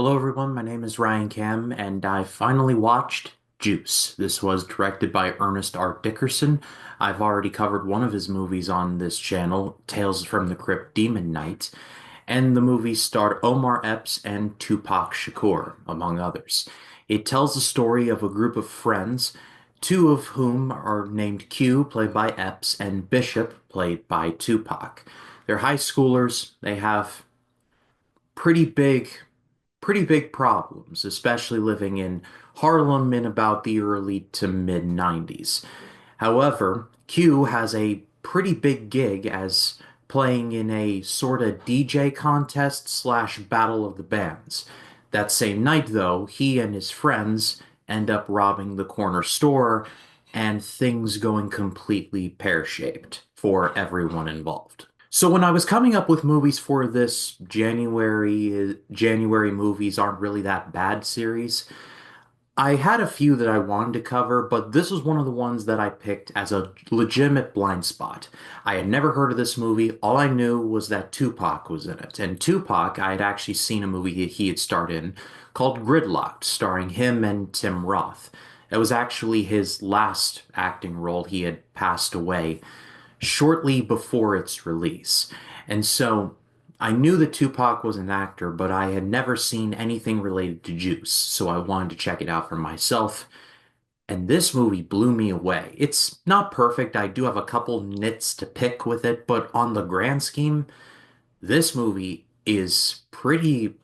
Hello everyone, my name is Ryan Cam, and I finally watched Juice. This was directed by Ernest R. Dickerson. I've already covered one of his movies on this channel, Tales from the Crypt Demon Knight, and the movie starred Omar Epps and Tupac Shakur, among others. It tells the story of a group of friends, two of whom are named Q, played by Epps, and Bishop, played by Tupac. They're high schoolers, they have pretty big pretty big problems, especially living in Harlem in about the early to mid 90s. However, Q has a pretty big gig as playing in a sort of DJ contest slash Battle of the Bands. That same night, though, he and his friends end up robbing the corner store and things going completely pear-shaped for everyone involved. So when I was coming up with movies for this January movies aren't really that bad series, I had a few that I wanted to cover, but this was one of the ones that I picked as a legitimate blind spot. I had never heard of this movie. All I knew was that Tupac was in it. And Tupac, I had actually seen a movie he had starred in called Gridlocked, starring him and Tim Roth. It was actually his last acting role. He had passed away shortly before its release. And so I knew that Tupac was an actor, but I had never seen anything related to Juice, so I wanted to check it out for myself. And this movie blew me away. It's not perfect. I do have a couple nits to pick with it, but on the grand scheme, this movie is pretty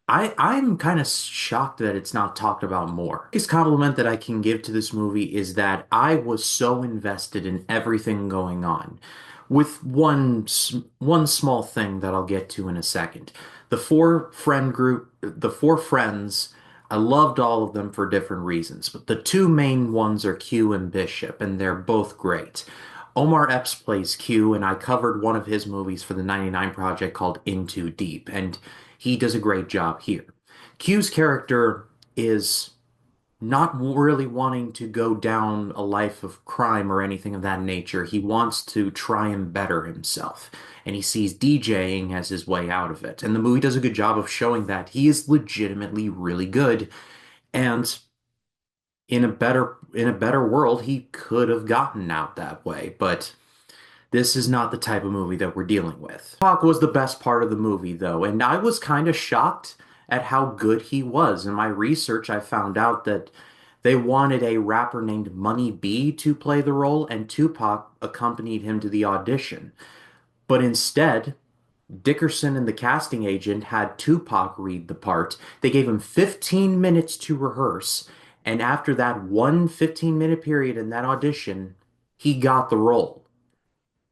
I'm kind of shocked that it's not talked about more. Biggest compliment that I can give to this movie is that I was so invested in everything going on, with one small thing that I'll get to in a second. The four friends, I loved all of them for different reasons, but the two main ones are Q and Bishop, and they're both great. Omar Epps plays Q, and I covered one of his movies for the 99 Project called In Too Deep, and he does a great job here. Q's character is not really wanting to go down a life of crime or anything of that nature. He wants to try and better himself, and he sees DJing as his way out of it. And the movie does a good job of showing that he is legitimately really good, and in a better world, he could have gotten out that way, but this is not the type of movie that we're dealing with. Pac was the best part of the movie, though, and I was kind of shocked at how good he was. In my research, I found out that they wanted a rapper named Money B to play the role, and Tupac accompanied him to the audition. But instead, Dickerson and the casting agent had Tupac read the part. They gave him 15 minutes to rehearse, and after that one 15-minute period in that audition, he got the role.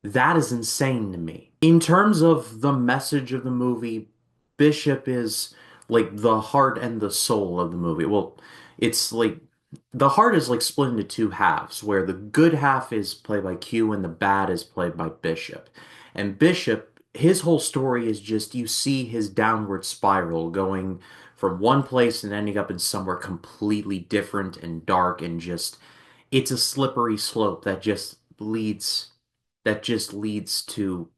That is insane to me. In terms of the message of the movie, Bishop is like the heart and the soul of the movie. Well, it's like the heart is like split into two halves, where the good half is played by Q and the bad is played by Bishop. And Bishop, his whole story is just you see his downward spiral going from one place and ending up in somewhere completely different and dark and just it's a slippery slope that just leads to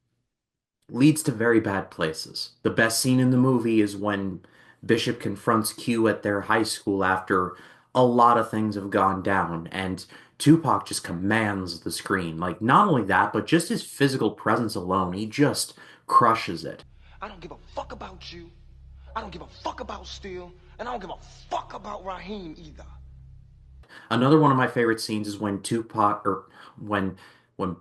very bad places. The best scene in the movie is when Bishop confronts Q at their high school after a lot of things have gone down, and Tupac just commands the screen. Like, not only that, but just his physical presence alone, he just crushes it. I don't give a fuck about you. I don't give a fuck about Steel. And I don't give a fuck about Raheem either. Another one of my favorite scenes is when Tupac or when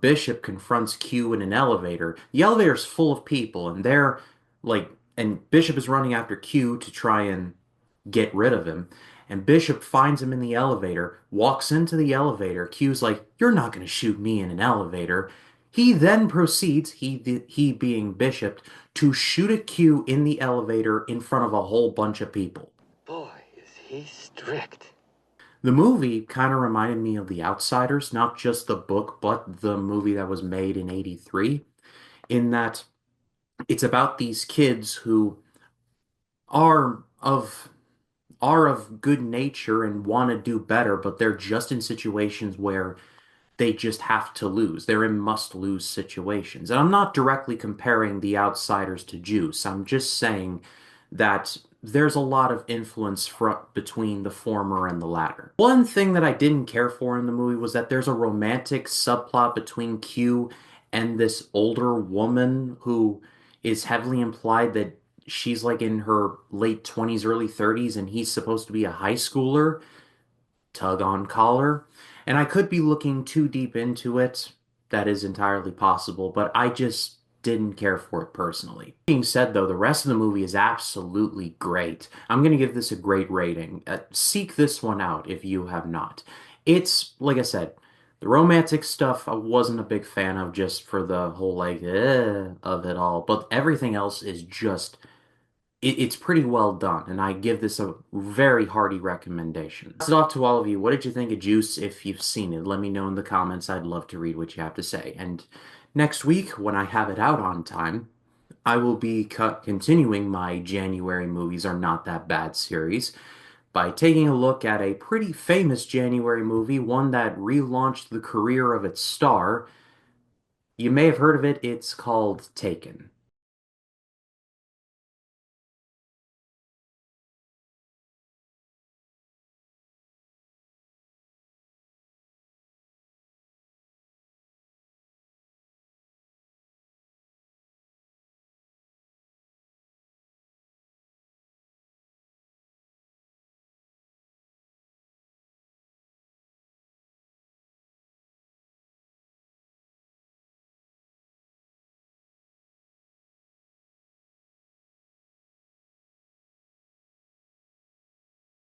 Bishop confronts Q in an elevator. The elevator's full of people and they're like and Bishop is running after Q to try and get rid of him. And Bishop finds him in the elevator, walks into the elevator. Q's like, "You're not going to shoot me in an elevator." He then proceeds, he being Bishop, to shoot at Q in the elevator in front of a whole bunch of people. Boy, is he strict. The movie kind of reminded me of The Outsiders, not just the book, but the movie that was made in 83, in that it's about these kids who are of are of good nature and want to do better, but they're just in situations where they just have to lose. They're in must-lose situations. And I'm not directly comparing The Outsiders to Juice. I'm just saying that there's a lot of influence between the former and the latter. One thing that I didn't care for in the movie was that there's a romantic subplot between Q and this older woman who is heavily implied that she's like in her late 20s, early 30s, and he's supposed to be a high schooler. Tug on collar. And I could be looking too deep into it. That is entirely possible, but I just didn't care for it personally. Being said, though, the rest of the movie is absolutely great. I'm going to give this a great rating. Seek this one out if you have not. It's, like I said, the romantic stuff I wasn't a big fan of just for the whole, like, of it all, but everything else is just it's pretty well done, and I give this a very hearty recommendation. Pass it off to all of you. What did you think of Juice if you've seen it? Let me know in the comments. I'd love to read what you have to say. And next week, when I have it out on time, I will be continuing my January Movies Are Not That Bad series by taking a look at a pretty famous January movie, one that relaunched the career of its star. You may have heard of it. It's called Taken.